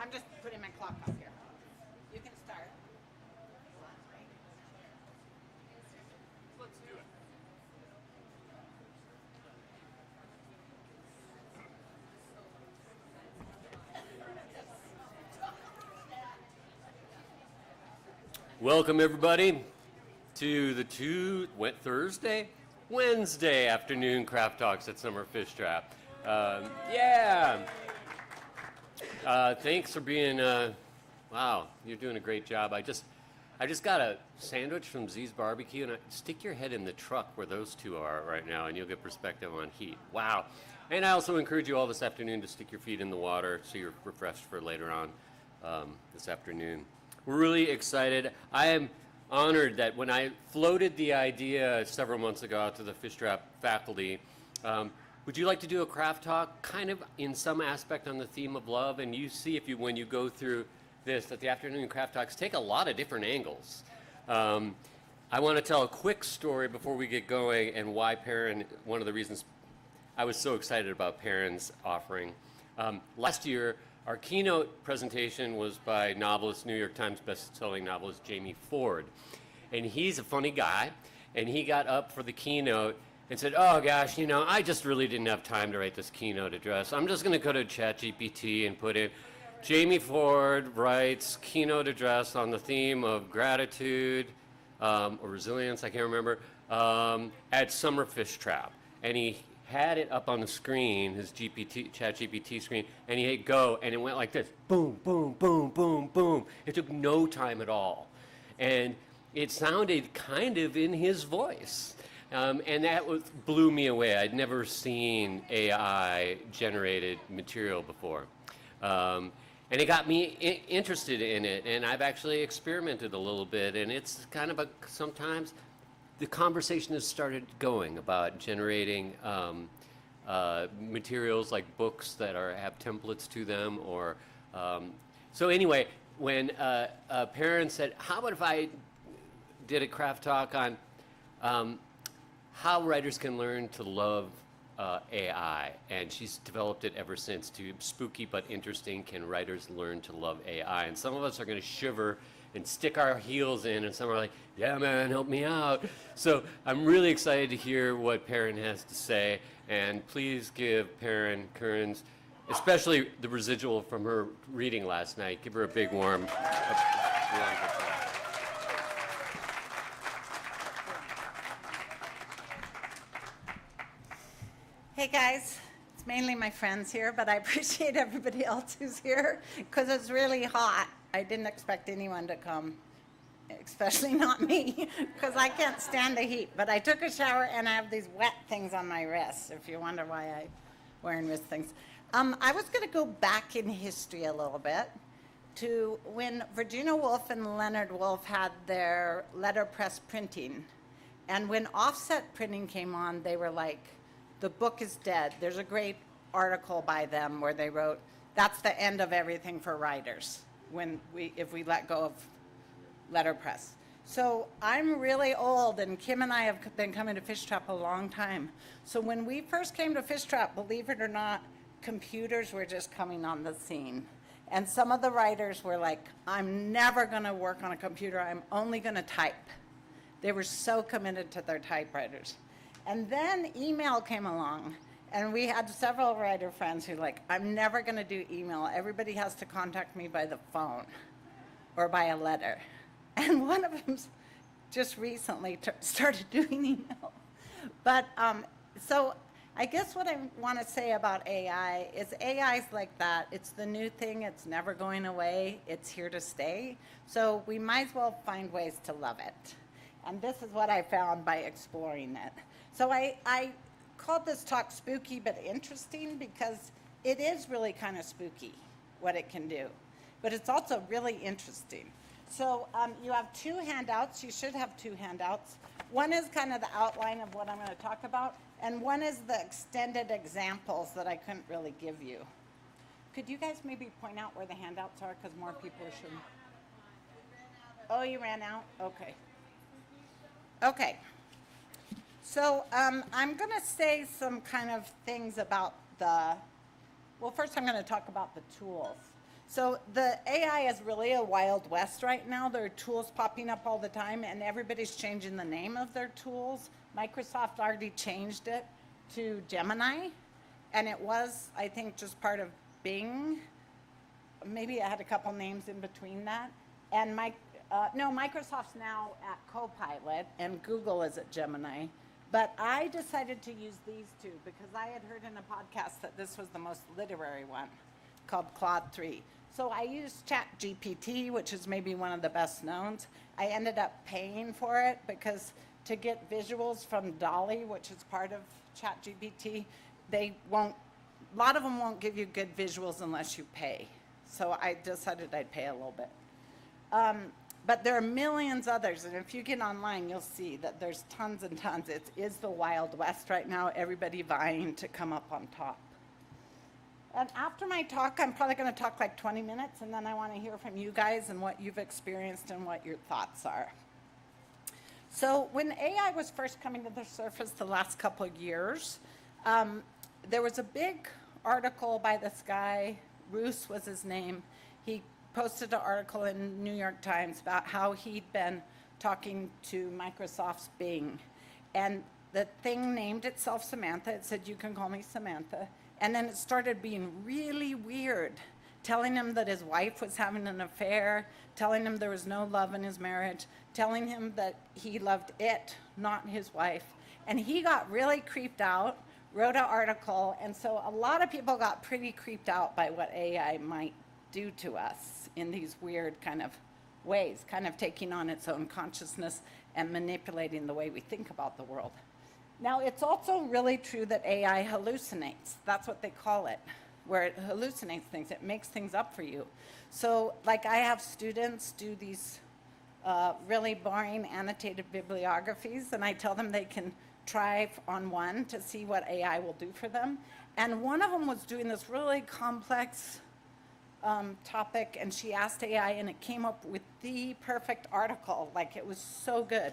I'm just putting my clock up here. You can start. Let's do it. Welcome everybody to the Wednesday afternoon craft talks at Summer Fishtrap. Thanks for being. Wow, you're doing a great job. I just got a sandwich from Z's Barbecue, and stick your head in the truck where those two are right now, and you'll get perspective on heat. Wow! And I also encourage you all this afternoon to stick your feet in the water so you're refreshed for later on this afternoon. We're really excited. I am honored that when I floated the idea several months ago out to the Fishtrap faculty, would you like to do a craft talk kind of in some aspect on the theme of love? And you see when you go through this, that the afternoon craft talks take a lot of different angles. I want to tell a quick story before we get going and why Perrin, one of the reasons I was so excited about Perrin's offering. Last year, our keynote presentation was by novelist, New York Times best-selling novelist Jamie Ford. And he's a funny guy, and he got up for the keynote and said, oh gosh, I just really didn't have time to write this keynote address. I'm just going to go to ChatGPT and put in, Jamie Ford writes keynote address on the theme of gratitude or resilience, I can't remember, at Summer Fishtrap. And he had it up on the screen, his ChatGPT screen, and he hit go, and it went like this, boom, boom, boom, boom, boom. It took no time at all. And it sounded kind of in his voice. And that blew me away. I'd never seen AI-generated material before. And it got me interested in it, and I've actually experimented a little bit, and it's kind of sometimes the conversation has started going about generating materials like books that have templates to them, or so anyway, when Perrin said, how about if I did a craft talk on how writers can learn to love AI, and she's developed it ever since. To spooky but interesting, can writers learn to love AI? And some of us are going to shiver and stick our heels in, and some are like, yeah man, help me out. So I'm really excited to hear what Perrin has to say, and please give Perrin Kerns, especially the residual from her reading last night, give her a big warm Hey guys, it's mainly my friends here, but I appreciate everybody else who's here because it's really hot. I didn't expect anyone to come, especially not me, because I can't stand the heat. But I took a shower and I have these wet things on my wrists, if you wonder why I'm wearing wrist things. I was going to go back in history a little bit to when Virginia Woolf and Leonard Woolf had their letterpress printing. And when offset printing came on, they were like, the book is dead. There's a great article by them where they wrote, that's the end of everything for writers if we let go of letterpress. So I'm really old, and Kim and I have been coming to Fishtrap a long time. So when we first came to Fishtrap, believe it or not, computers were just coming on the scene. And some of the writers were like, I'm never gonna work on a computer, I'm only gonna type. They were so committed to their typewriters. And then email came along, and we had several writer friends who like, I'm never gonna do email. Everybody has to contact me by the phone or by a letter. And one of them just recently started doing email. But so I guess what I wanna say about AI is AI's like that. It's the new thing, it's never going away, it's here to stay. So we might as well find ways to love it. And this is what I found by exploring it. So I called this talk spooky but interesting because it is really kind of spooky what it can do, but it's also really interesting. So you have two handouts. You should have two handouts. One is kind of the outline of what I'm going to talk about, and one is the extended examples that I couldn't really give you. Could you guys maybe point out where the handouts are, because more people should. Oh, you ran out? Okay. Okay. So I'm going to say some kind of things about well, first I'm going to talk about the tools. So the AI is really a wild west right now. There are tools popping up all the time, and everybody's changing the name of their tools. Microsoft already changed it to Gemini, and it was, I think, just part of Bing. Maybe it had a couple names in between that. And Microsoft's now at Copilot, and Google is at Gemini. But I decided to use these two because I had heard in a podcast that this was the most literary one, called Claude 3. So I used ChatGPT, which is maybe one of the best knowns. I ended up paying for it because to get visuals from Dolly, which is part of ChatGPT, a lot of them won't give you good visuals unless you pay. So I decided I'd pay a little bit. But there are millions others, and if you get online, you'll see that there's tons and tons. It is the Wild West right now, everybody vying to come up on top. And after my talk, I'm probably going to talk like 20 minutes, and then I want to hear from you guys and what you've experienced and what your thoughts are. So when AI was first coming to the surface the last couple of years, there was a big article by this guy, Roos was his name. He posted an article in New York Times about how he'd been talking to Microsoft's Bing. And the thing named itself Samantha. It said, "You can call me Samantha." And then it started being really weird, telling him that his wife was having an affair, telling him there was no love in his marriage, telling him that he loved it, not his wife. And he got really creeped out, wrote an article, and so a lot of people got pretty creeped out by what AI might do to us in these weird kind of ways, kind of taking on its own consciousness and manipulating the way we think about the world. Now, it's also really true that AI hallucinates. That's what they call it, where it hallucinates things. It makes things up for you. So, like, I have students do these really boring annotated bibliographies, and I tell them they can try on one to see what AI will do for them. And one of them was doing this really complex topic, and she asked AI, and it came up with the perfect article. Like, it was so good.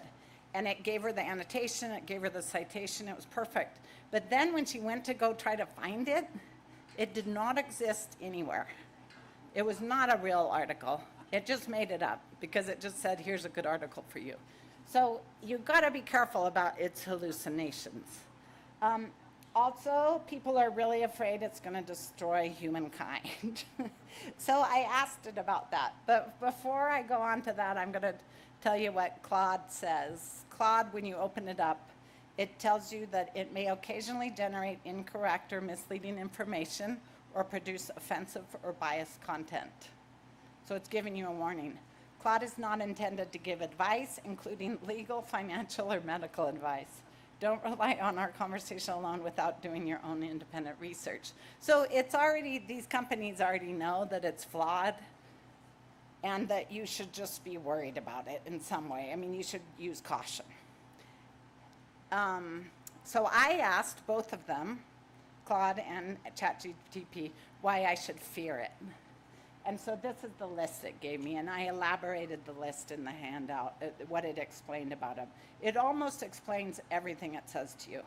And it gave her the annotation, it gave her the citation, it was perfect. But then when she went to go try to find it, it did not exist anywhere. It was not a real article. It just made it up because it just said, "Here's a good article for you." So you've got to be careful about its hallucinations. Also, people are really afraid it's going to destroy humankind. So I asked it about that. But before I go on to that, I'm going to tell you what Claude says. Claude, when you open it up, it tells you that it may occasionally generate incorrect or misleading information or produce offensive or biased content. So it's giving you a warning. Claude is not intended to give advice, including legal, financial, or medical advice. Don't rely on our conversation alone without doing your own independent research. So these companies already know that it's flawed and that you should just be worried about it in some way. I mean, you should use caution. So I asked both of them, Claude and ChatGPT, why I should fear it. And so this is the list it gave me, and I elaborated the list in the handout, what it explained about it. It almost explains everything it says to you.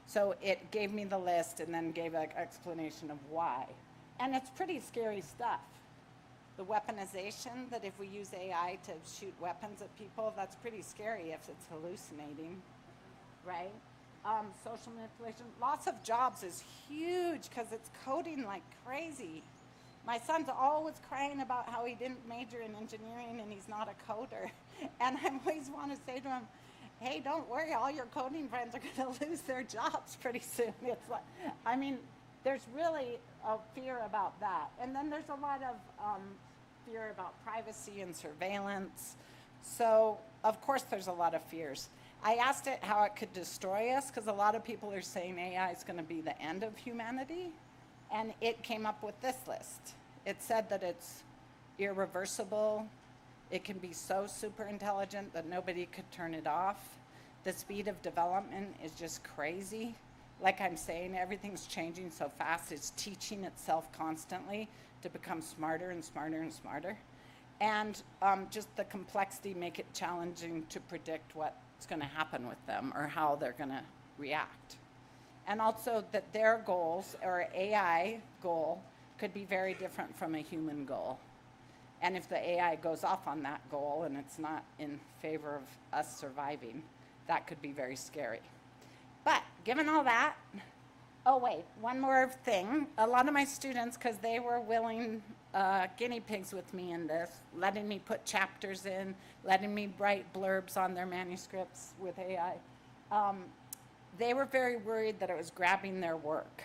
So it gave me the list and then gave an explanation of why. And it's pretty scary stuff. The weaponization, that if we use AI to shoot weapons at people, that's pretty scary if it's hallucinating, right? Social manipulation, loss of jobs is huge because it's coding like crazy. My son's always crying about how he didn't major in engineering and he's not a coder. And I always want to say to him, hey, don't worry, all your coding friends are going to lose their jobs pretty soon. It's like, I mean, there's really a fear about that. And then there's a lot of fear about privacy and surveillance. So, of course, there's a lot of fears. I asked it how it could destroy us, because a lot of people are saying AI is going to be the end of humanity. And it came up with this list. It said that it's irreversible. It can be so super intelligent that nobody could turn it off. The speed of development is just crazy. Like I'm saying, everything's changing so fast. It's teaching itself constantly to become smarter and smarter and smarter. And just the complexity make it challenging to predict what's going to happen with them or how they're going to react. And also that their goals, or AI goal, could be very different from a human goal. And if the AI goes off on that goal and it's not in favor of us surviving, that could be very scary. But given all that, oh wait, one more thing. A lot of my students, because they were willing guinea pigs with me in this, letting me put chapters in, letting me write blurbs on their manuscripts with AI, they were very worried that it was grabbing their work.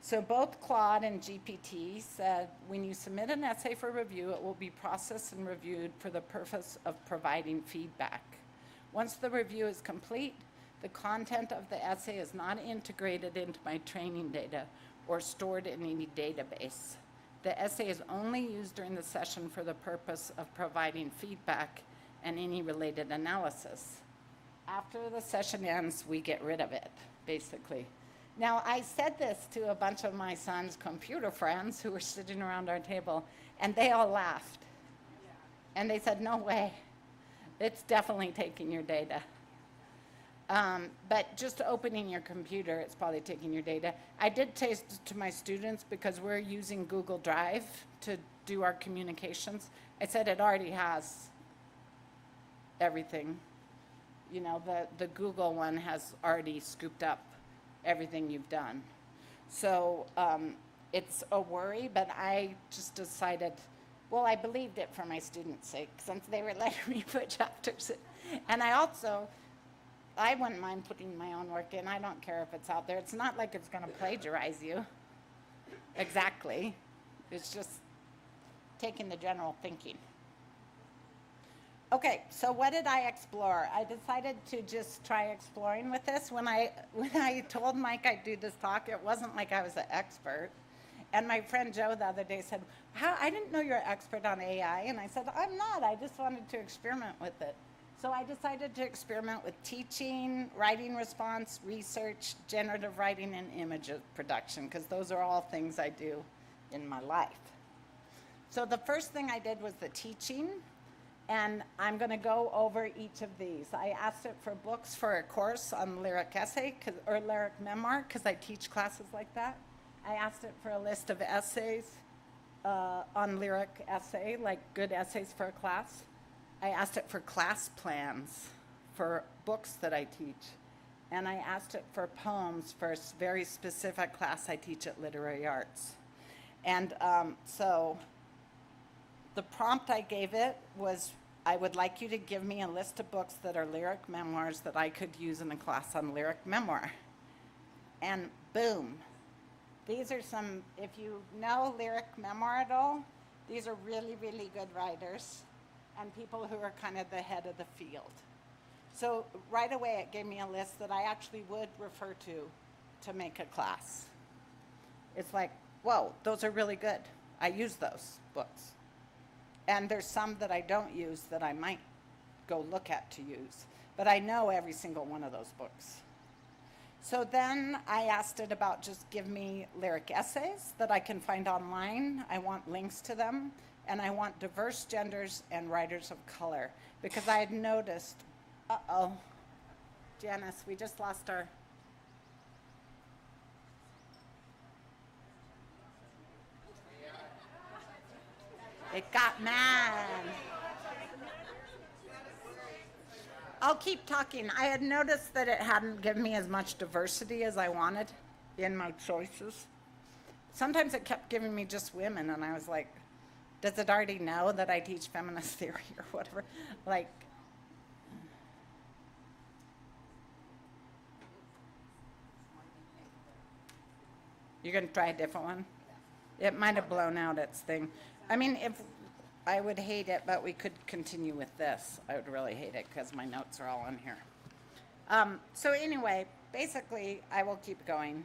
So both Claude and GPT said, when you submit an essay for review, it will be processed and reviewed for the purpose of providing feedback. Once the review is complete, the content of the essay is not integrated into my training data or stored in any database. The essay is only used during the session for the purpose of providing feedback and any related analysis. After the session ends, we get rid of it, basically. Now, I said this to a bunch of my son's computer friends who were sitting around our table, and they all laughed. And they said, no way. It's definitely taking your data. But just opening your computer, it's probably taking your data. I did taste to my students, because we're using Google Drive to do our communications. I said it already has everything. You know, the Google one has already scooped up everything you've done. So it's a worry, but I just decided, well, I believed it for my students' sake, since they were letting me put chapters in. And I wouldn't mind putting my own work in. I don't care if it's out there. It's not like it's going to plagiarize you. Exactly. It's just taking the general thinking. Okay, so what did I explore? I decided to just try exploring with this. When I told Mike I'd do this talk, it wasn't like I was an expert. And my friend Joe the other day said, I didn't know you're an expert on AI. And I said, I'm not. I just wanted to experiment with it. So I decided to experiment with teaching, writing response, research, generative writing, and image production, because those are all things I do in my life. So the first thing I did was the teaching. And I'm going to go over each of these. I asked it for books for a course on lyric essay or lyric memoir, because I teach classes like that. I asked it for a list of essays on lyric essay, like good essays for a class. I asked it for class plans for books that I teach. And I asked it for poems for a very specific class I teach at Literary Arts. And so the prompt I gave it was, I would like you to give me a list of books that are lyric memoirs that I could use in a class on lyric memoir. And boom. These are some, if you know lyric memoir at all, these are really, really good writers and people who are kind of the head of the field. So right away it gave me a list that I actually would refer to make a class. It's like, whoa, those are really good. I use those books. And there's some that I don't use that I might go look at to use. But I know every single one of those books. So then I asked it about just give me lyric essays that I can find online. I want links to them. And I want diverse genders and writers of color. Because I had noticed, Janice, we just lost our... It got mad. I'll keep talking. I had noticed that it hadn't given me as much diversity as I wanted in my choices. Sometimes it kept giving me just women, and I was like, does it already know that I teach feminist theory or whatever? Like, you're going to try a different one? It might have blown out its thing. I mean, if I would hate it, but we could continue with this. I would really hate it because my notes are all on here. So anyway, basically, I will keep going.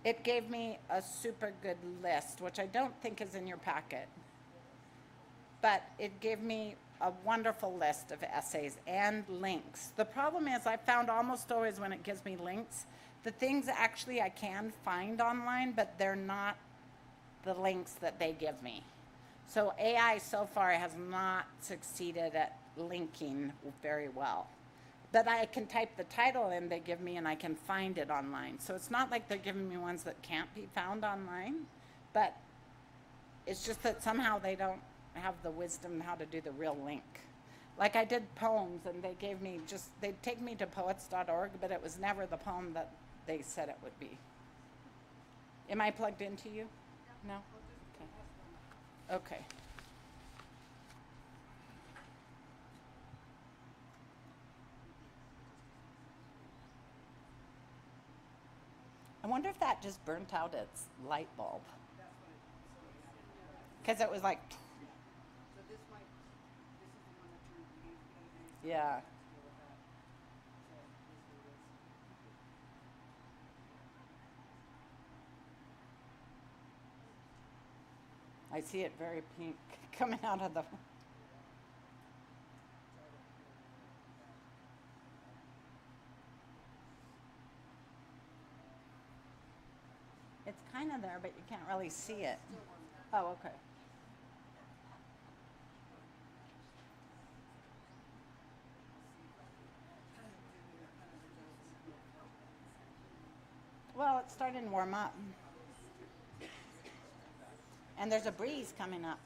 It gave me a super good list, which I don't think is in your packet. But it gave me a wonderful list of essays and links. The problem is I found almost always when it gives me links, the things actually I can find online, but they're not the links that they give me. So AI so far has not succeeded at linking very well. But I can type the title in they give me and I can find it online. So it's not like they're giving me ones that can't be found online, but It's just that somehow they don't have the wisdom how to do the real link. Like I did poems and they gave me just, they'd take me to poets.org, but it was never the poem that they said it would be. Am I plugged into you? No? Okay. Okay. I wonder if that just burnt out its light bulb. Because it was like, yeah. I see it very pink coming out of the. It's kind of there, but you can't really see it. Oh, okay. Well, it's starting to warm up. And there's a breeze coming up.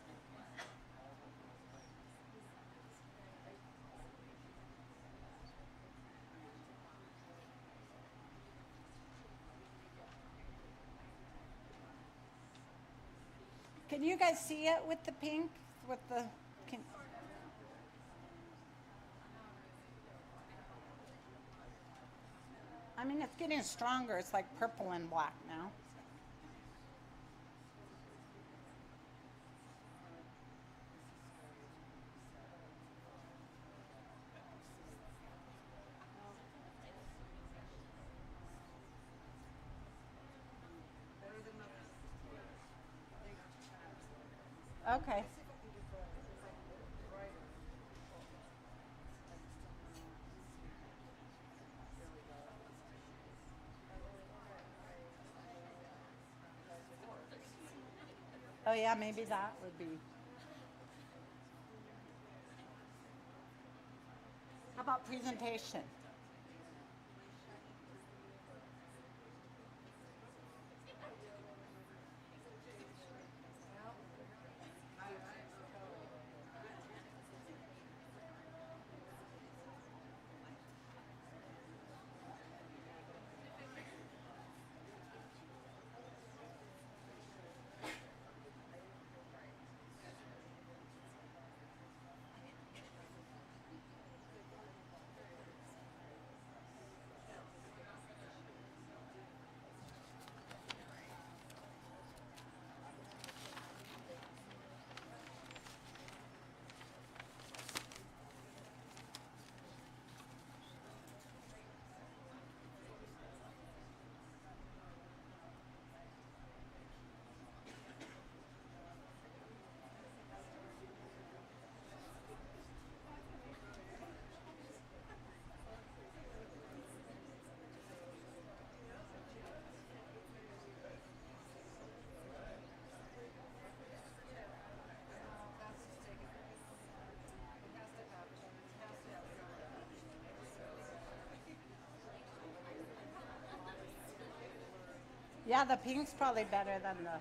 Can you guys see it with the pink? With the. Can, I mean, it's getting stronger. It's like purple and black now. Okay. Oh yeah, maybe that would be. How about presentation? Yeah, the pink's probably better than the.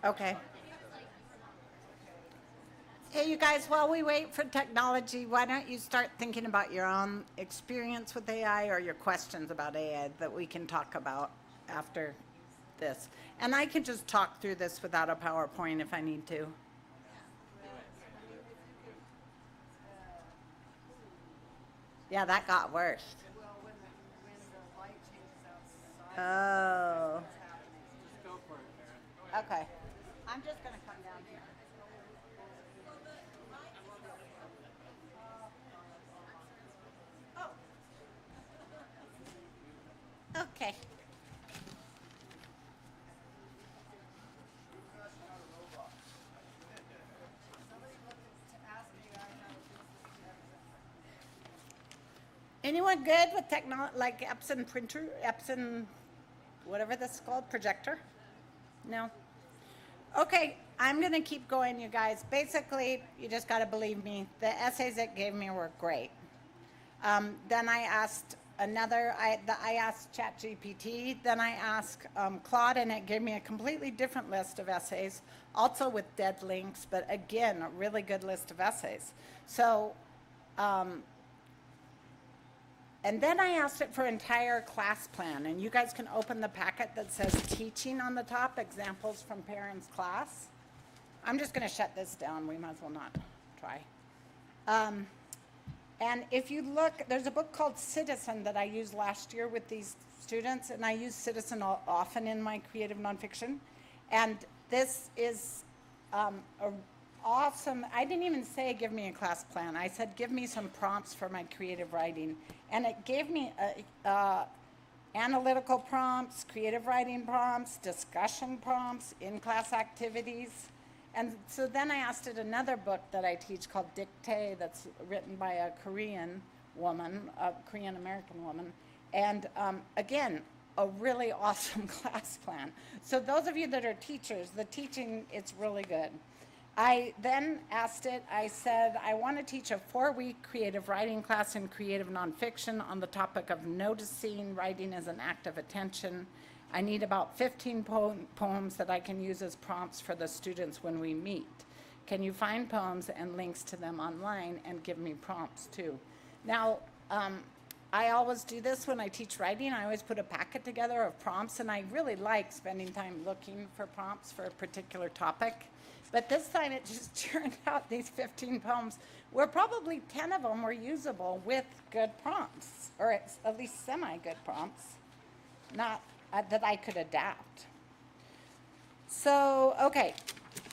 Okay. Hey, you guys, while we wait for technology, why don't you start thinking about your own experience with AI or your questions about AI that we can talk about after this? And I can just talk through this without a PowerPoint if I need to. Yeah, that got worse. Oh. Just go for it, Perrin. Okay. I'm just going to come down here. Okay. Anyone good with technology, like Epson printer, Epson, whatever this is called, projector? No? Okay, I'm going to keep going, you guys. Basically, you just got to believe me. The essays it gave me were great. Then I asked I asked ChatGPT, then I asked Claude, and it gave me a completely different list of essays, also with dead links, but again, a really good list of essays. So, and then I asked it for entire class plan, and you guys can open the packet that says teaching on the top, examples from Perrin's class. I'm just going to shut this down. We might as well not try. And if you look, there's a book called Citizen that I used last year with these students, and I use Citizen often in my creative nonfiction. And this is awesome. I didn't even say give me a class plan. I said give me some prompts for my creative writing. And it gave me analytical prompts, creative writing prompts, discussion prompts, in-class activities. And so then I asked it another book that I teach called Dictee, that's written by a Korean woman, a Korean-American woman. And again, a really awesome class plan. So those of you that are teachers, the teaching, it's really good. I then asked it, I said, I want to teach a 4-week creative writing class in creative nonfiction on the topic of noticing writing as an act of attention. I need about 15 poems that I can use as prompts for the students when we meet. Can you find poems and links to them online and give me prompts too? Now, I always do this when I teach writing. I always put a packet together of prompts, and I really like spending time looking for prompts for a particular topic. But this time it just turned out these 15 poems were probably 10 of them were usable with good prompts, or at least semi-good prompts, not that I could adapt. So, okay,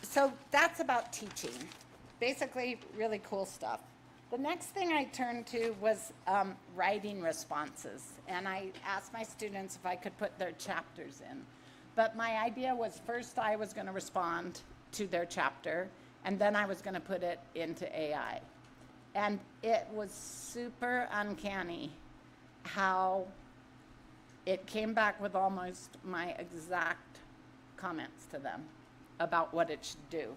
so that's about teaching. Basically, really cool stuff. The next thing I turned to was writing responses, and I asked my students if I could put their chapters in. But my idea was first I was going to respond to their chapter, and then I was going to put it into AI. And it was super uncanny how it came back with almost my exact comments to them about what it should do.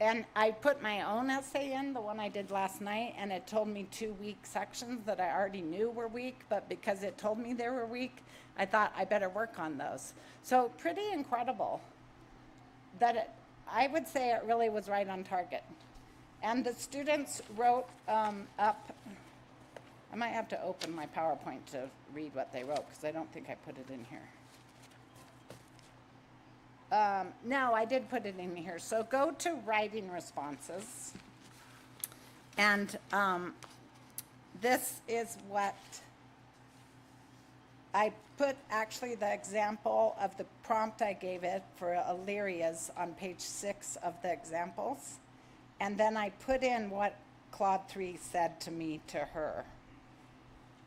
And I put my own essay in, the one I did last night, and it told me 2 weak sections that I already knew were weak, but because it told me they were weak, I thought I better work on those. So pretty incredible that I would say it really was right on target. And the students wrote up, I might have to open my PowerPoint to read what they wrote, because I don't think I put it in here. No, I did put it in here. So go to writing responses. And this is what I put, actually, the example of the prompt I gave it for Illyria's on page 6 of the examples. And then I put in what Claude 3 said to me to her.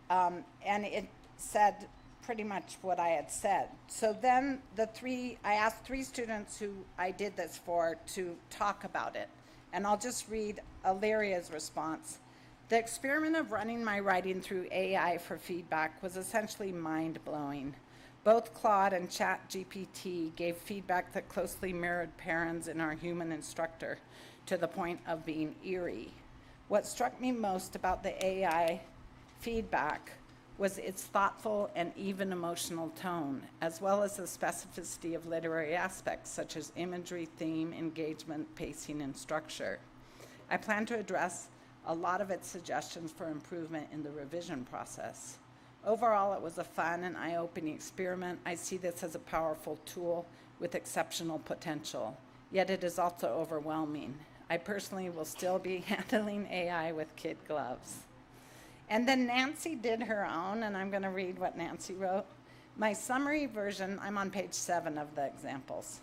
And it said pretty much what I had said. So then I asked 3 students who I did this for to talk about it. And I'll just read Illyria's response. The experiment of running my writing through AI for feedback was essentially mind-blowing. Both Claude and ChatGPT gave feedback that closely mirrored Perrin's in Our Human Instructor, to the point of being eerie. What struck me most about the AI feedback was its thoughtful and even emotional tone, as well as the specificity of literary aspects such as imagery, theme, engagement, pacing, and structure. I plan to address a lot of its suggestions for improvement in the revision process. Overall, it was a fun and eye-opening experiment. I see this as a powerful tool with exceptional potential, yet it is also overwhelming. I personally will still be handling AI with kid gloves. And then Nancy did her own, and I'm going to read what Nancy wrote. My summary version, I'm on page 7 of the examples.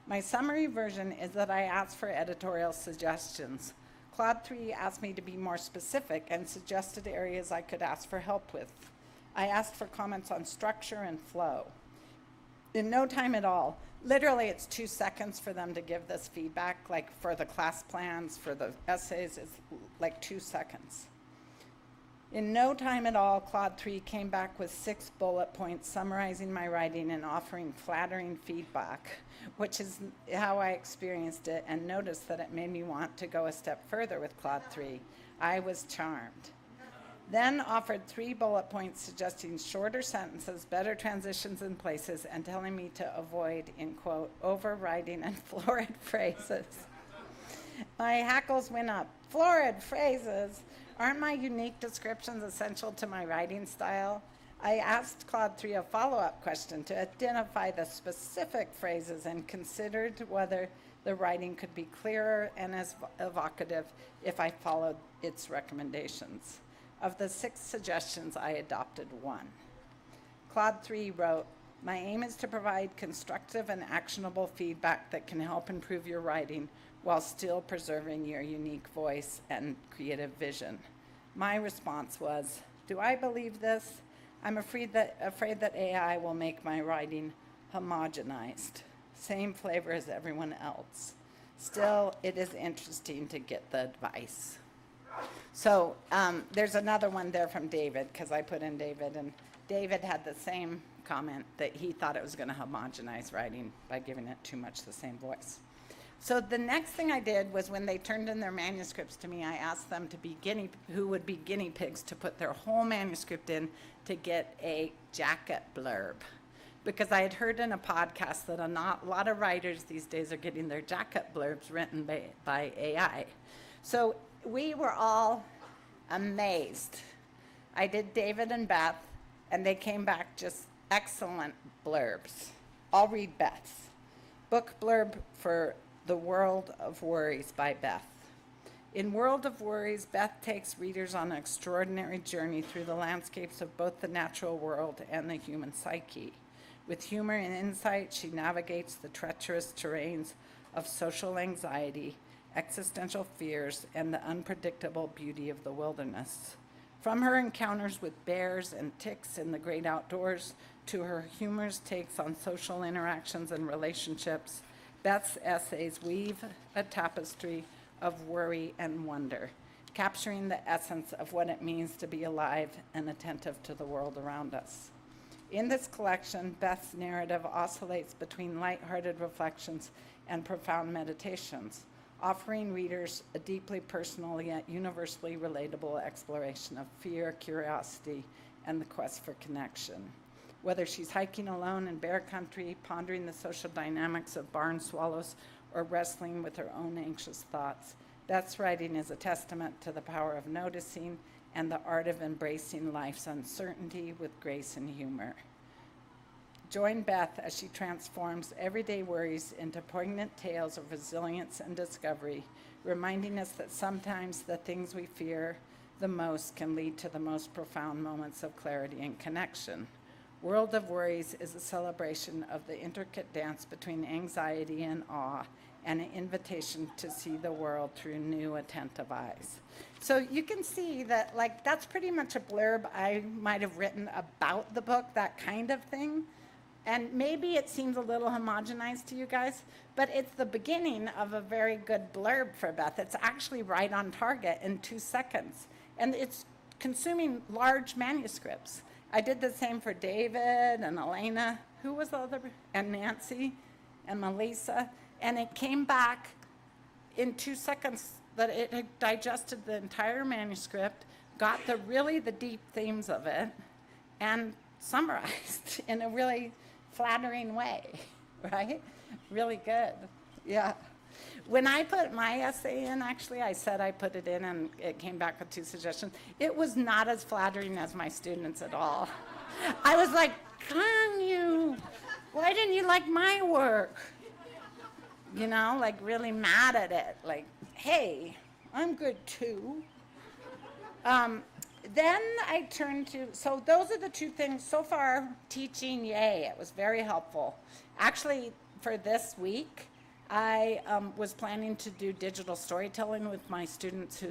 My summary version is that I asked for editorial suggestions. Claude 3 asked me to be more specific and suggested areas I could ask for help with. I asked for comments on structure and flow. In no time at all, literally it's 2 seconds for them to give this feedback, like for the class plans, for the essays, it's like 2 seconds. In no time at all, Claude 3 came back with 6 bullet points summarizing my writing and offering flattering feedback, which is how I experienced it, and noticed that it made me want to go a step further with Claude 3. I was charmed. Then offered 3 bullet points suggesting shorter sentences, better transitions in places, and telling me to avoid, in quote, overwriting and florid phrases. My hackles went up. Florid phrases. Aren't my unique descriptions essential to my writing style? I asked Claude 3 a follow-up question to identify the specific phrases and considered whether the writing could be clearer and as evocative if I followed its recommendations. Of the 6 suggestions, I adopted 1. Claude 3 wrote, "My aim is to provide constructive and actionable feedback that can help improve your writing while still preserving your unique voice and creative vision." My response was, "Do I believe this? I'm afraid that AI will make my writing homogenized, same flavor as everyone else. Still, it is interesting to get the advice." So there's another one there from David, because I put in David, and David had the same comment that he thought it was going to homogenize writing by giving it too much the same voice. So the next thing I did was when they turned in their manuscripts to me, I asked them to be who would be guinea pigs to put their whole manuscript in to get a jacket blurb. Because I had heard in a podcast that a lot of writers these days are getting their jacket blurbs written by AI. So we were all amazed. I did David and Beth, and they came back just excellent blurbs. I'll read Beth's. Book blurb for The World of Worries by Beth. In World of Worries, Beth takes readers on an extraordinary journey through the landscapes of both the natural world and the human psyche. With humor and insight, she navigates the treacherous terrains of social anxiety, existential fears, and the unpredictable beauty of the wilderness. From her encounters with bears and ticks in the great outdoors to her humorous takes on social interactions and relationships, Beth's essays weave a tapestry of worry and wonder, capturing the essence of what it means to be alive and attentive to the world around us. In this collection, Beth's narrative oscillates between lighthearted reflections and profound meditations, offering readers a deeply personal yet universally relatable exploration of fear, curiosity, and the quest for connection. Whether she's hiking alone in bear country, pondering the social dynamics of barn swallows, or wrestling with her own anxious thoughts, Beth's writing is a testament to the power of noticing and the art of embracing life's uncertainty with grace and humor. Join Beth as she transforms everyday worries into poignant tales of resilience and discovery, reminding us that sometimes the things we fear the most can lead to the most profound moments of clarity and connection. World of Worries is a celebration of the intricate dance between anxiety and awe, and an invitation to see the world through new, attentive eyes. So you can see that, like, that's pretty much a blurb I might have written about the book, that kind of thing. And maybe it seems a little homogenized to you guys, but it's the beginning of a very good blurb for Beth. It's actually right on target in 2 seconds. And it's consuming large manuscripts. I did the same for David and Elena, who was the other, and Nancy and Melissa. And it came back in 2 seconds that it had digested the entire manuscript, got the deep themes of it, and summarized in a really flattering way, right? Really good, yeah. When I put my essay in, actually, I said I put it in and it came back with 2 suggestions. It was not as flattering as my students at all. I was like, why didn't you like my work? You know, like really mad at it, like, hey, I'm good too. Then I turned to, so those are the two things so far. Teaching, yay, it was very helpful. Actually, for this week, I was planning to do digital storytelling with my students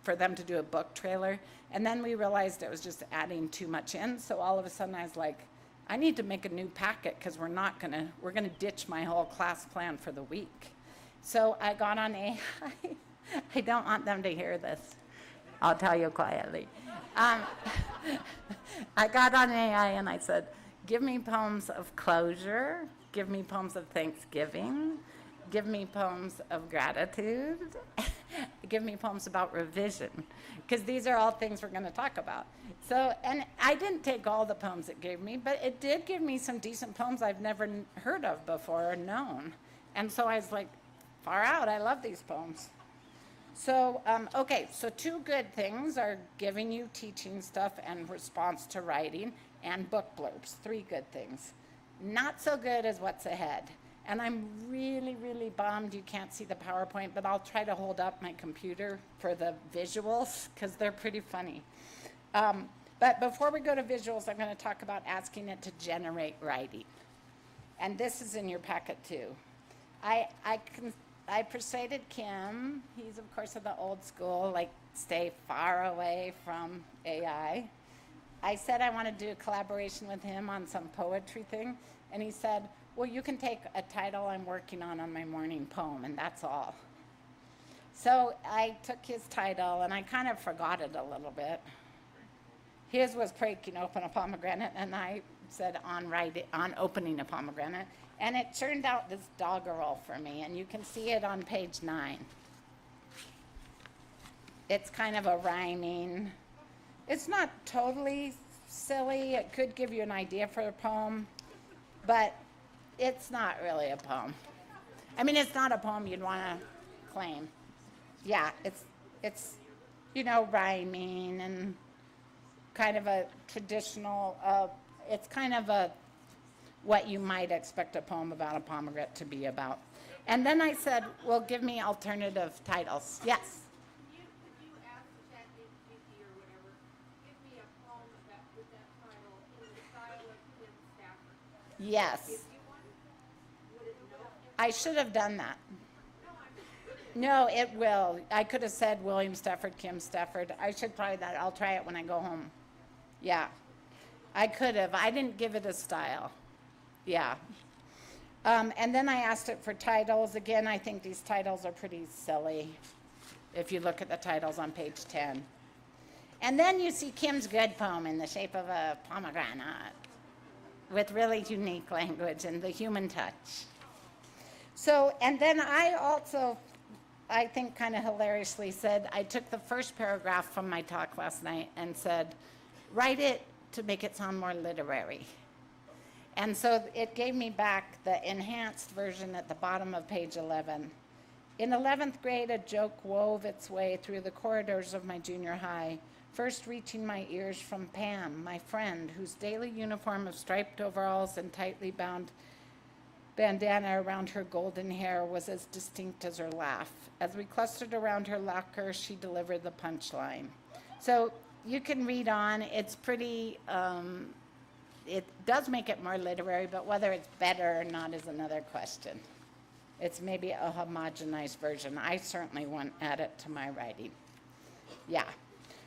for them to do a book trailer. And then we realized it was just adding too much in. So all of a sudden I was like, I need to make a new packet because we're gonna ditch my whole class plan for the week. So I got on AI. I don't want them to hear this. I'll tell you quietly. I got on AI and I said, give me poems of closure, give me poems of thanksgiving, give me poems of gratitude, give me poems about revision, because these are all things we're going to talk about. So, and I didn't take all the poems it gave me, but it did give me some decent poems I've never heard of before or known. And so I was like, far out, I love these poems. So, okay, so two good things are giving you teaching stuff and response to writing and book blurbs, three good things. Not so good as what's ahead. And I'm really, really bummed you can't see the PowerPoint, but I'll try to hold up my computer for the visuals because they're pretty funny. But before we go to visuals, I'm going to talk about asking it to generate writing. And this is in your packet too. I persuaded Kim, he's of course of the old school, like stay far away from AI. I said I want to do a collaboration with him on some poetry thing, and he said, well, you can take a title I'm working on my morning poem, and that's all. So I took his title, and I kind of forgot it a little bit. His was Breaking Open a Pomegranate, and I said on opening a pomegranate. And it turned out this doggerel for me, and you can see it on page 9. It's kind of a rhyming. It's not totally silly. It could give you an idea for a poem, but it's not really a poem. I mean, it's not a poem you'd want to claim. Yeah, it's rhyming and kind of a traditional, it's kind of a what you might expect a poem about a pomegranate to be about. And then I said, well, give me alternative titles. Yes? Could you ask ChatGPT or whatever, give me a poem with that title in the style of Kim Stafford? Yes. Give you one? Would it know? I should have done that. No, No, it will. I could have said William Stafford, Kim Stafford. I should try that. I'll try it when I go home. Yeah. I could have. I didn't give it a style. Yeah. And then I asked it for titles. Again, I think these titles are pretty silly if you look at the titles on page 10. And then you see Kim's good poem in the shape of a pomegranate with really unique language and the human touch. So, and then I also, I think kind of hilariously said, I took the first paragraph from my talk last night and said, write it to make it sound more literary. And so it gave me back the enhanced version at the bottom of page 11. In 11th grade, a joke wove its way through the corridors of my junior high, first reaching my ears from Pam, my friend, whose daily uniform of striped overalls and tightly bound bandana around her golden hair was as distinct as her laugh. As we clustered around her locker, she delivered the punchline. So you can read on. It's pretty, it does make it more literary, but whether it's better or not is another question. It's maybe a homogenized version. I certainly won't add it to my writing. Yeah.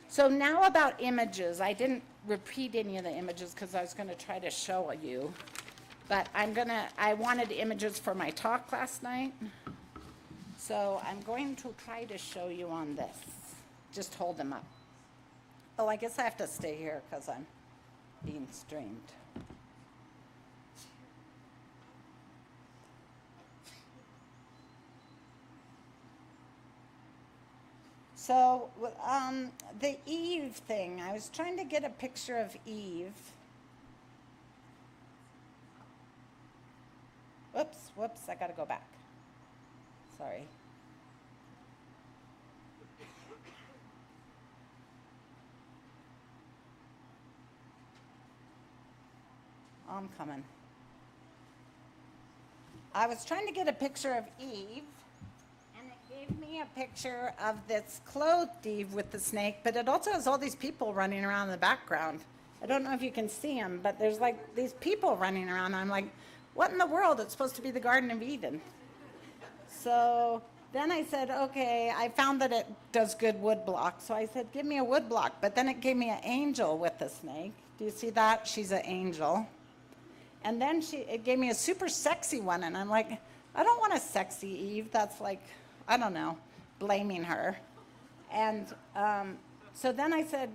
So now about images. I didn't repeat any of the images because I was going to try to show you. But I wanted images for my talk last night. So I'm going to try to show you on this. Just hold them up. Oh, I guess I have to stay here because I'm being streamed. So the Eve thing, I was trying to get a picture of Eve. Whoops, I gotta go back. Sorry. I'm coming. I was trying to get a picture of Eve, and it gave gave me a picture of this clothed Eve with the snake, but it also has all these people running around in the background. I don't know if you can see them, but there's like these people running around. I'm like, what in the world? It's supposed to be the Garden of Eden. So then I said, okay, I found that it does good wood block. So I said, give me a wood block. But then it gave me an angel with the snake. Do you see that? She's an angel. And then it gave me a super sexy one. And I'm like, I don't want a sexy Eve. That's like, I don't know, blaming her. And so then I said,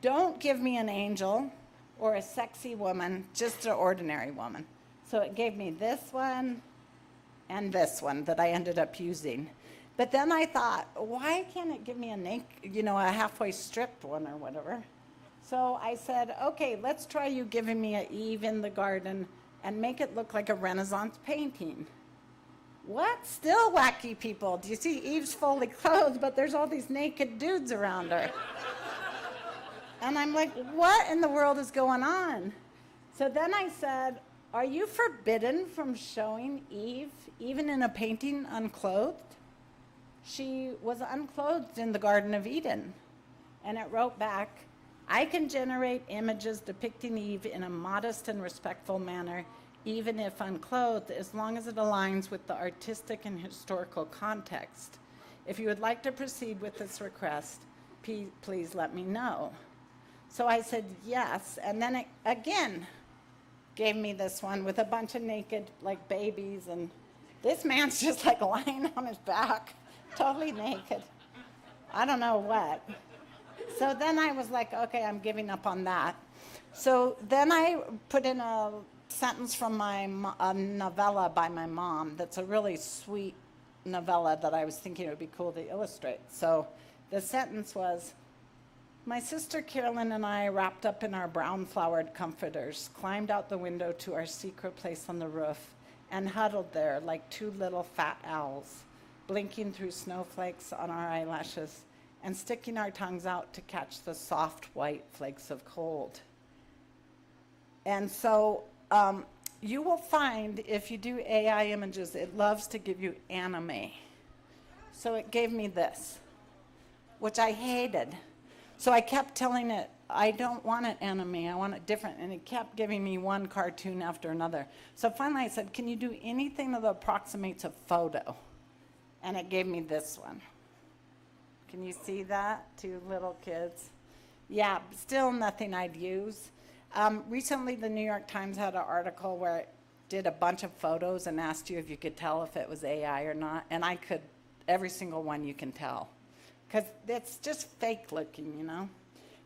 don't give me an angel or a sexy woman, just an ordinary woman. So it gave me this one and this one that I ended up using. But then I thought, why can't it give me a halfway stripped one or whatever? So I said, okay, let's try you giving me an Eve in the garden and make it look like a Renaissance painting. What? Still wacky people. Do you see Eve's fully clothed, but there's all these naked dudes around her. And I'm like, what in the world is going on? So then I said, are you forbidden from showing Eve, even in a painting, unclothed? She was unclothed in the Garden of Eden. And it wrote back, I can generate images depicting Eve in a modest and respectful manner, even if unclothed, as long as it aligns with the artistic and historical context. If you would like to proceed with this request, please let me know. So I said yes, and then it again gave me this one with a bunch of naked, like, babies, and this man's just like lying on his back, totally naked. I don't know what. So then I was like, okay, I'm giving up on that. So then I put in a sentence from a novella by my mom that's a really sweet novella that I was thinking it would be cool to illustrate. So the sentence was, my sister Carolyn and I, wrapped up in our brown-flowered comforters, climbed out the window to our secret place on the roof and huddled there like two little fat owls, blinking through snowflakes on our eyelashes and sticking our tongues out to catch the soft white flakes of cold. And so you will find if you do AI images, it loves to give you anime. So it gave me this, which I hated. So I kept telling it, I don't want it anime, I want it different. And it kept giving me one cartoon after another. So finally I said, can you do anything that approximates a photo? And it gave me this one. Can you see that? Two little kids. Yeah, still nothing I'd use. Recently, the New York Times had an article where it did a bunch of photos and asked you if you could tell if it was AI or not. And I could, every single one you can tell. Because it's just fake looking, you know.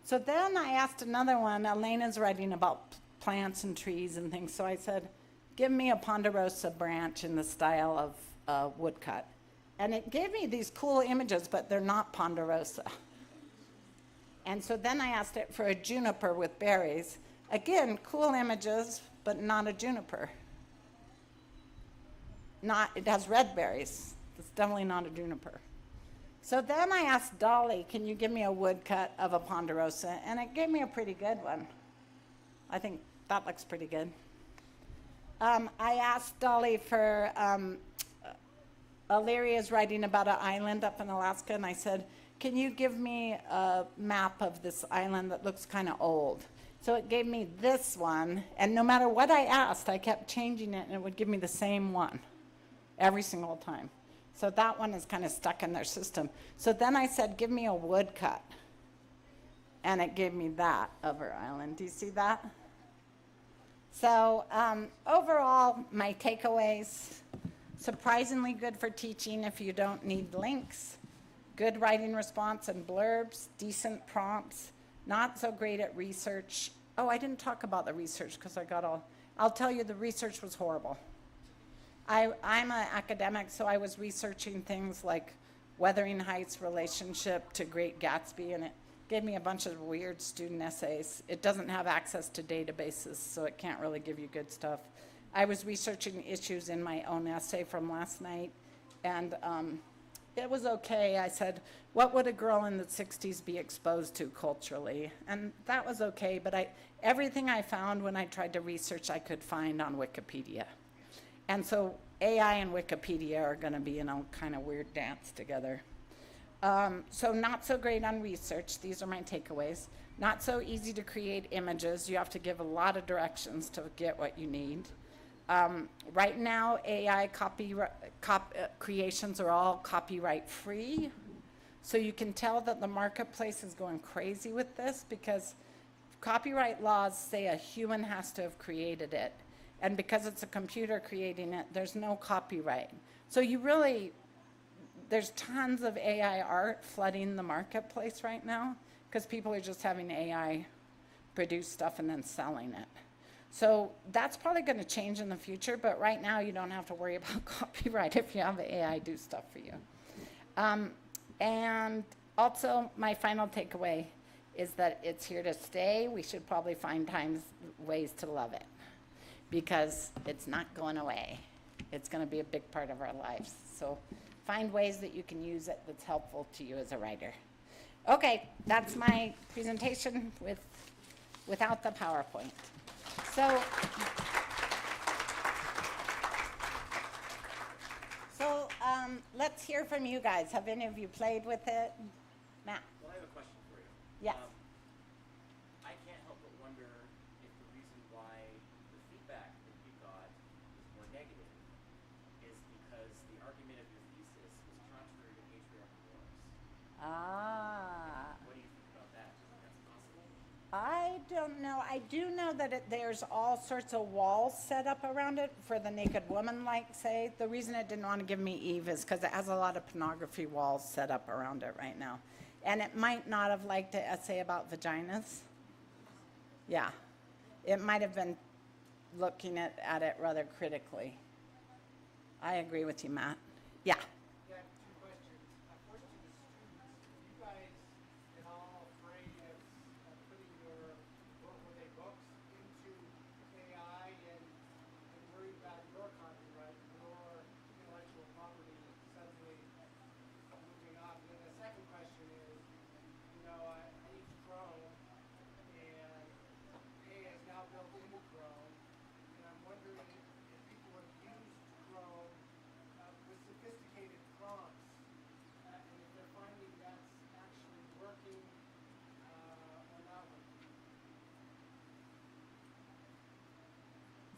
So then I asked another one. Elena's writing about plants and trees and things. So I said, give me a ponderosa branch in the style of woodcut. And it gave me these cool images, but they're not ponderosa. And so then I asked it for a juniper with berries. Again, cool images, but not a juniper. It has red berries. It's definitely not a juniper. So then I asked Dolly, can you give me a woodcut of a ponderosa? And it gave me a pretty good one. I think that looks pretty good. I asked Dolly for, Illyria's writing about an island up in Alaska, and I said, can you give me a map of this island that looks kind of old? So it gave me this one, and no matter what I asked, I kept changing it, and it would give me the same one every single time. So that one is kind of stuck in their system. So then I said, give me a woodcut. And it gave me that of her island. Do you see that? So overall, my takeaways, surprisingly good for teaching if you don't need links, good writing response and blurbs, decent prompts, not so great at research. Oh, I didn't talk about the research because I'll tell you the research was horrible. I'm an academic, so I was researching things like Wuthering Heights' relationship to Great Gatsby, and it gave me a bunch of weird student essays. It doesn't have access to databases, so it can't really give you good stuff. I was researching issues in my own essay from last night, and it was okay. I said, what would a girl in the 60s be exposed to culturally? And that was okay, but everything I found when I tried to research, I could find on Wikipedia. And so AI and Wikipedia are going to be in a kind of weird dance together. So not so great on research. These are my takeaways. Not so easy to create images. You have to give a lot of directions to get what you need. Right now, AI creations are all copyright free. So you can tell that the marketplace is going crazy with this because copyright laws say a human has to have created it. And because it's a computer creating it, there's no copyright. So there's tons of AI art flooding the marketplace right now because people are just having AI produce stuff and then selling it. So that's probably going to change in the future, but right now you don't have to worry about copyright if you have AI do stuff for you. And also, my final takeaway is that it's here to stay. We should probably find ways to love it because it's not going away. It's going to be a big part of our lives. So find ways that you can use it that's helpful to you as a writer. Okay, that's my presentation without the PowerPoint. So let's hear from you guys. Have any of you played with it? Matt? Well, I have a question for you. Yes. I can't help but wonder if the reason why the feedback that you got was more negative is because the argument of your thesis was contrary to patriarchal norms. Ah. What do you think about that? Do you think that's possible? I don't know. I do know that there's all sorts of walls set up around it for the naked woman, like say. The reason it didn't want to give me Eve is because it has a lot of pornography walls set up around it right now. And it might not have liked an essay about vaginas. Yeah. It might have been looking at it rather critically. I agree with you, Matt. Yeah. Yeah, I have two questions. First to the students, you guys at all afraid of putting your work with a books into AI and worried about your copyright, your intellectual property suddenly moving off? And then the second question is, I use Chrome and AI is now built into Chrome, and I'm wondering if people have used Chrome with sophisticated prompts, and if they're finding that's actually working or not working.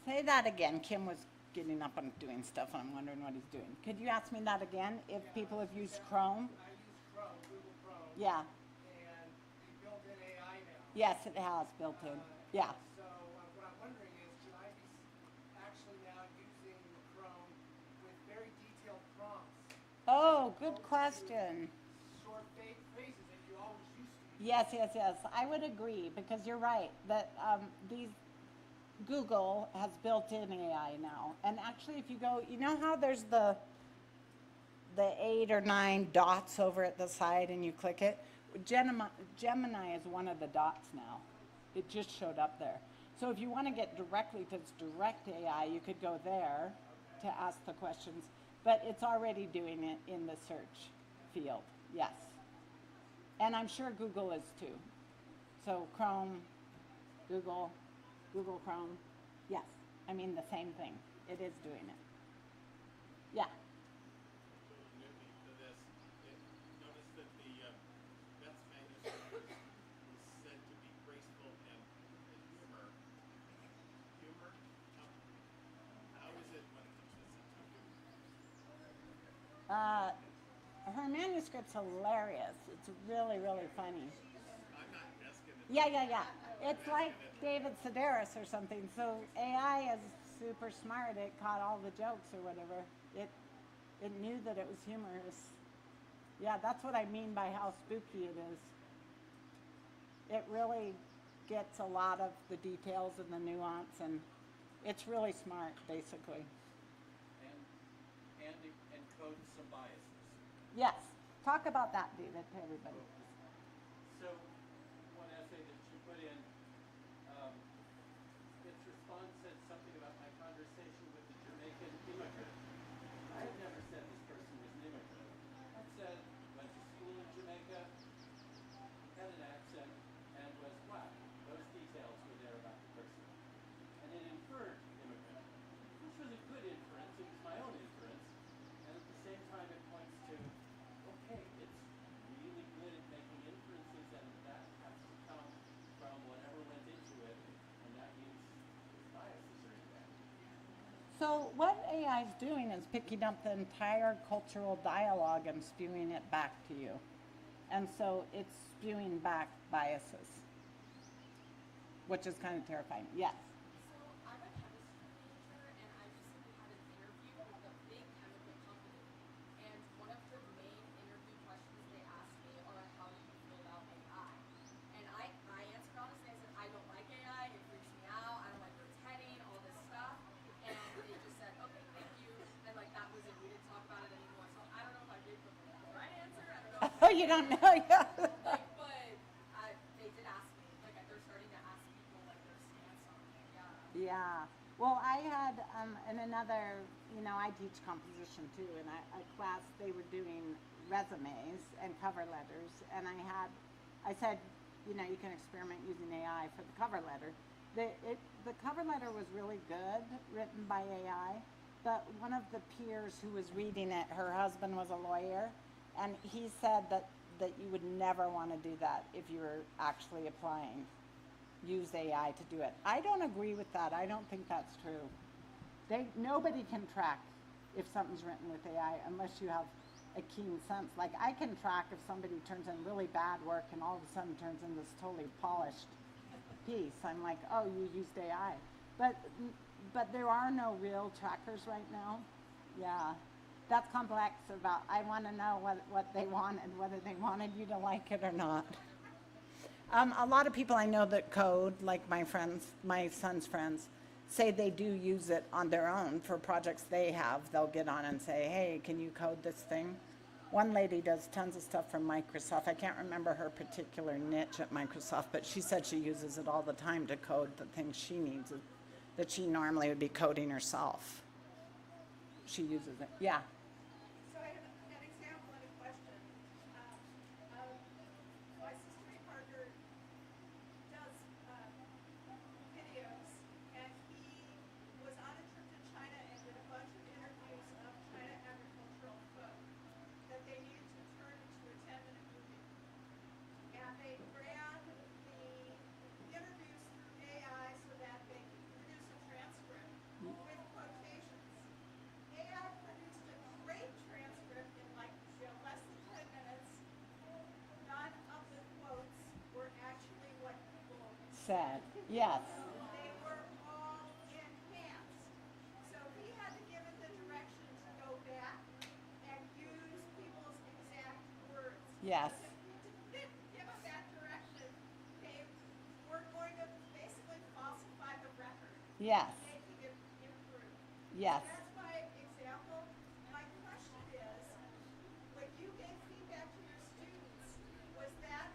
Say that again. Kim was getting up and doing stuff, and I'm wondering what he's doing. Could you ask me that again? If people have used Chrome? I use Chrome, Google Chrome, Yeah. and they built in AI now. Yes, it has built in. Yeah. So what I'm wondering is, should I be actually now using Chrome with very detailed prompts? Oh, good question. Short phrases that you always used to use. Yes. I would agree because you're right that Google has built in AI now. And actually, if you go, you know how there's the 8 or 9 dots over at the side and you click it? Gemini is one of the dots now. It just showed up there. So if you want to get directly to direct AI, you could go there to ask the questions. But it's already doing it in the search field, yes. And I'm sure Google is too. So Chrome, Google Chrome, yes. I mean the same thing. It is doing it. Yeah. Newbie to this, notice that the Beth's manuscript is said to be graceful and humor. Humor? How is it when it comes to humor? Her manuscript's hilarious. It's really, really funny. I'm not asking it. Yeah. It's like David Sedaris or something. So AI is super smart. It caught all the jokes or whatever. It knew that it was humorous. Yeah, that's what I mean by how spooky it is. It really gets a lot of the details and the nuance, and it's really smart, basically. And encodes some biases. Yes. Talk about that, David, to everybody. So, one essay that you put in, its response said something about my conversation with the Jamaican immigrant. I had never said this person was an immigrant. I said, went to school in Jamaica, had an accent, and was black. Those details were there about the person. And it inferred immigrant, which was a good inference. It was my own So what AI is doing is picking up the entire cultural dialogue and spewing it back to you. And so it's spewing back biases, which is kind of terrifying. Yes. So I'm a chemistry major, and I recently had an interview with a big chemical company. And one of the main interview questions they asked me are, how do you feel about AI? And I answered honestly, I said, I don't like AI, it freaks me out, I don't like where it's heading, all this stuff. And they just said, okay, thank you. And like that was it, we didn't talk about it anymore. So I don't know if I gave them the right answer, I don't know if Oh, you don't know? Yeah. like, but they did ask me, like they're starting to ask people like their stance on it, yeah. Yeah. Well, I had in another, I teach composition too, and a class they were doing resumes and cover letters, and I said, you can experiment using AI for the cover letter. The cover letter was really good, written by AI, but one of the peers who was reading it, her husband was a lawyer, and he said that you would never want to do that if you were actually applying. Use AI to do it. I don't agree with that. I don't think that's true. Nobody can track if something's written with AI unless you have a keen sense. Like I can track if somebody turns in really bad work and all of a sudden turns in this totally polished piece. I'm like, oh, you used AI. But there are no real trackers right now. Yeah. That's complex about, I want to know what they want and whether they wanted you to like it or not. A lot of people I know that code, like my son's friends, say they do use it on their own for projects they have. They'll get on and say, hey, can you code this thing? One lady does tons of stuff for Microsoft. I can't remember her particular niche at Microsoft, but she said she uses it all the time to code the things she needs that she normally would be coding herself. She uses it. Yeah. So I have an example and a question. My sister Parker does videos, and he was on a trip to China and did a bunch of interviews of China agricultural food that they needed to turn into a 10-minute movie. And they ran the interviews through AI so that they could produce a transcript with quotations. AI produced a great transcript in like less than 10 minutes. None of the quotes were actually what people Sad. Yes. they were all enhanced. So he had to give it the direction to go back and use people's exact words. Yes. Because if he didn't give them that direction, they were going to basically falsify the record, Yes. making it improve. Yes. That's my example. My question is, when you gave feedback to your students, was that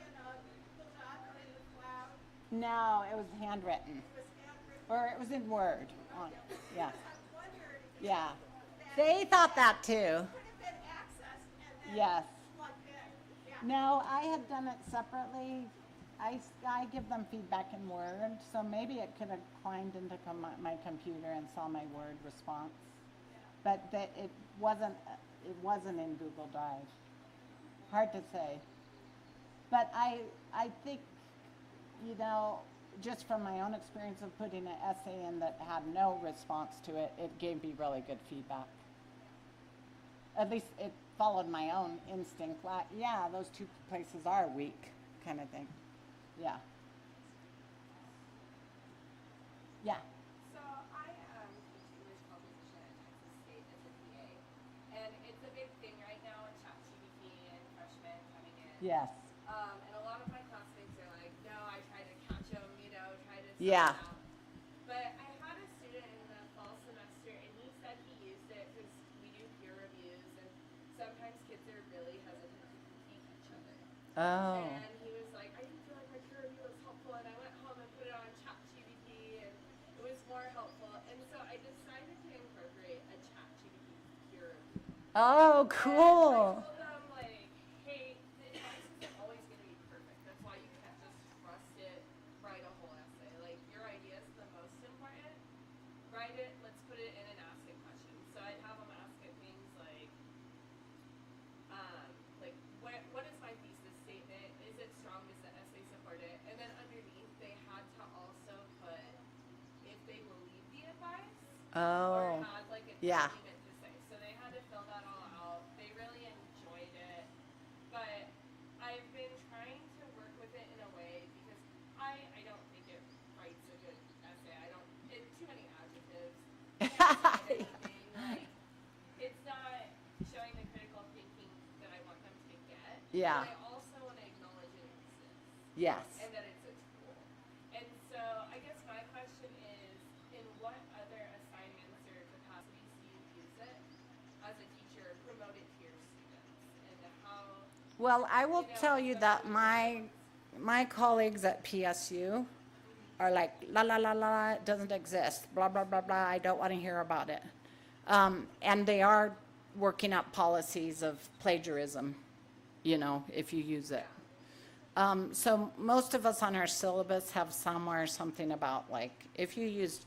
in a Google Doc or in the cloud? No, it was handwritten. It was handwritten? Or it was in Word. Yeah. Because I wondered if Yeah. that They thought that too. could have been accessed and then Yes. plugged in. Yeah. No, I had done it separately. I give them feedback in Word, so maybe it could have climbed into my computer and saw my Word response. But it wasn't in Google Drive. Hard to say. But I think, just from my own experience of putting an essay in that had no response to it, it gave me really good feedback. At least it followed my own instinct. Like, yeah, those two places are weak, kind of thing. Yeah. Yeah. So I teach English composition at Texas State as a TA, and it's a big thing right now in ChatGPT and freshmen coming in. Yes. And a lot of my classmates are like, no, I tried to catch them, try to sort Yeah. them out. But I had a student in the fall semester, and he said he used it because we do peer reviews, and sometimes kids are really hesitant to critique each other. Oh. And he was like, I didn't feel like my peer review was helpful, and I went home and put it on ChatGPT, and it was more helpful. And so I decided to incorporate a ChatGPT peer review. Oh, And I cool. told them, like, hey, the advice isn't always going to be perfect. That's why you can't just trust it, write a whole essay. Like, your idea is the most important. Write it, let's put it in and ask it questions. So I'd have them ask it things like what is my thesis statement? Is it strong? Does the essay support it? And then underneath, they had to also put if they believe the advice Oh, or had like a yeah. document to say. So they had to fill that all out. They really enjoyed it. But I've been trying to work with it in a way because I don't think it writes a good essay. I don't too many adjectives. Can't say anything. Like it's not showing the critical thinking that I want them to get. Yeah. But I also want to acknowledge it exists Yes. and that it's a tool. And so I guess my question is, in what other assignments or capacities do you use it as a teacher, promote it to your students, and how? Well, I will tell you that my colleagues at PSU are like, la la la la, it doesn't exist, blah blah blah blah, I don't want to hear about it. And they are working up policies of plagiarism, you know, if you use it. So most of us on our syllabus have somewhere something about like, if you use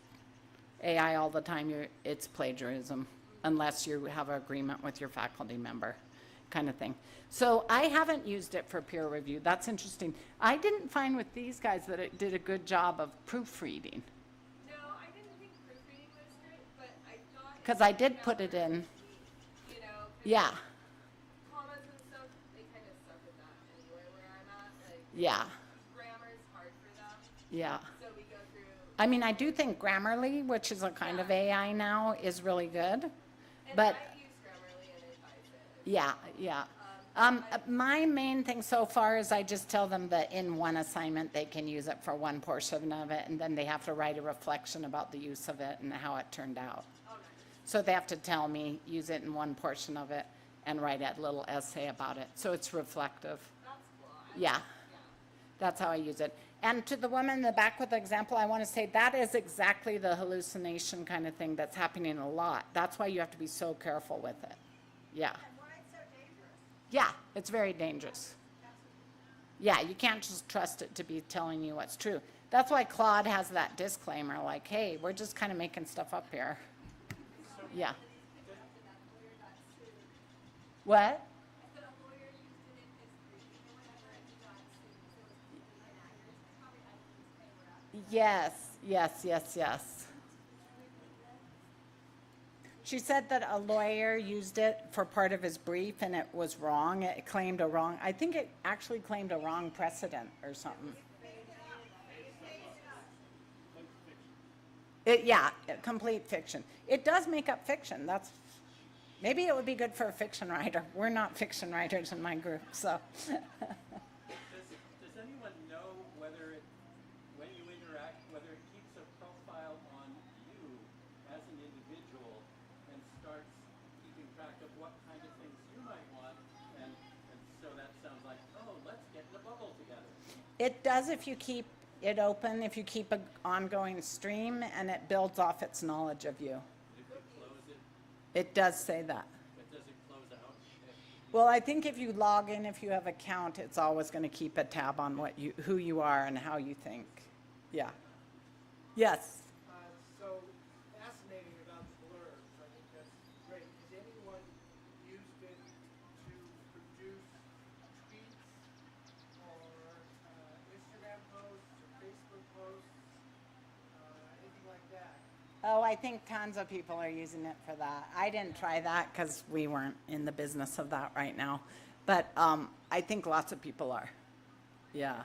AI all the time, it's plagiarism, unless you have an agreement with your faculty member, kind of thing. So I haven't used it for peer review. That's interesting. I didn't find with these guys that it did a good job of proofreading, No, I didn't think proofreading was great, but I thought because I did put it in. you know, 'cause Yeah, commas and stuff, they kind of suck at that anyway where I'm at. Like yeah, grammar's hard for them, yeah. so we go through. I mean, I do think Grammarly, which is a kind of AI now, is really good. And But I use Grammarly and advise it. yeah, yeah. My main thing so far is I just tell them that in one assignment, they can use it for one portion of it, and then they have to write a reflection about the use of it and how it turned out. Oh, nice. So they have to tell me, use it in one portion of it, and write a little essay about it. So it's reflective. That's cool. Yeah, that's how I use it. And to the woman in the back with the example, I want to say that is exactly the hallucination kind of thing that's happening a lot. That's why you have to be so careful with it. Yeah. And why it's so dangerous. Yeah, it's very dangerous. Yeah, you can't just trust it to be telling you what's true. That's why Claude has that disclaimer, like, hey, we're just kind of making stuff up here. Yeah. What? Yes, yes, yes, yes. She said that a lawyer used it for part of his brief and it was wrong. It claimed a wrong, I think it actually claimed a wrong precedent or something. Yeah, complete fiction. It does make up fiction. That's, maybe it would be good for a fiction writer. We're not fiction writers in my group, so. Does anyone know whether it, when you interact, whether it keeps a profile on you as an individual and starts keeping track of what kind of things you might want, and so that sounds like, oh, let's get in a bubble together. It does if you keep it open, if you keep an ongoing stream, and it builds off its knowledge of you. If you close it, It does say that. but does it close out? Well, I think if you log in, if you have an account, it's always going to keep a tab on what you, who you are and how you think. Yeah. Yes. So fascinating about the blurbs. I think that's great. Has anyone used it to produce tweets or Instagram posts or Facebook posts, anything like that? Oh, I think tons of people are using it for that. I didn't try that because we weren't in the business of that right now. But I think lots of people are. Yeah.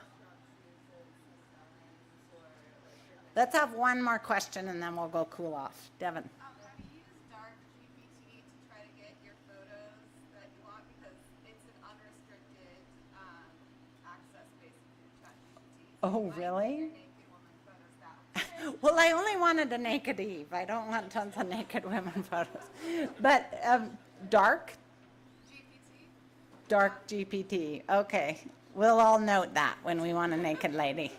Let's have one more question and then we'll go cool off. Devin. Have you used Dark GPT to try to get your photos that you want? Because it's an unrestricted access basically to ChatGPT. Oh, You might really? get your naked woman photos that way. Well, I only wanted a naked Eve. I don't want tons of naked women photos. But dark GPT. Okay. We'll all note that when we want a naked lady.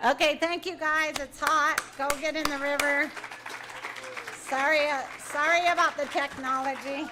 Okay, thank you guys. It's hot. Go get in the river. Sorry about the technology.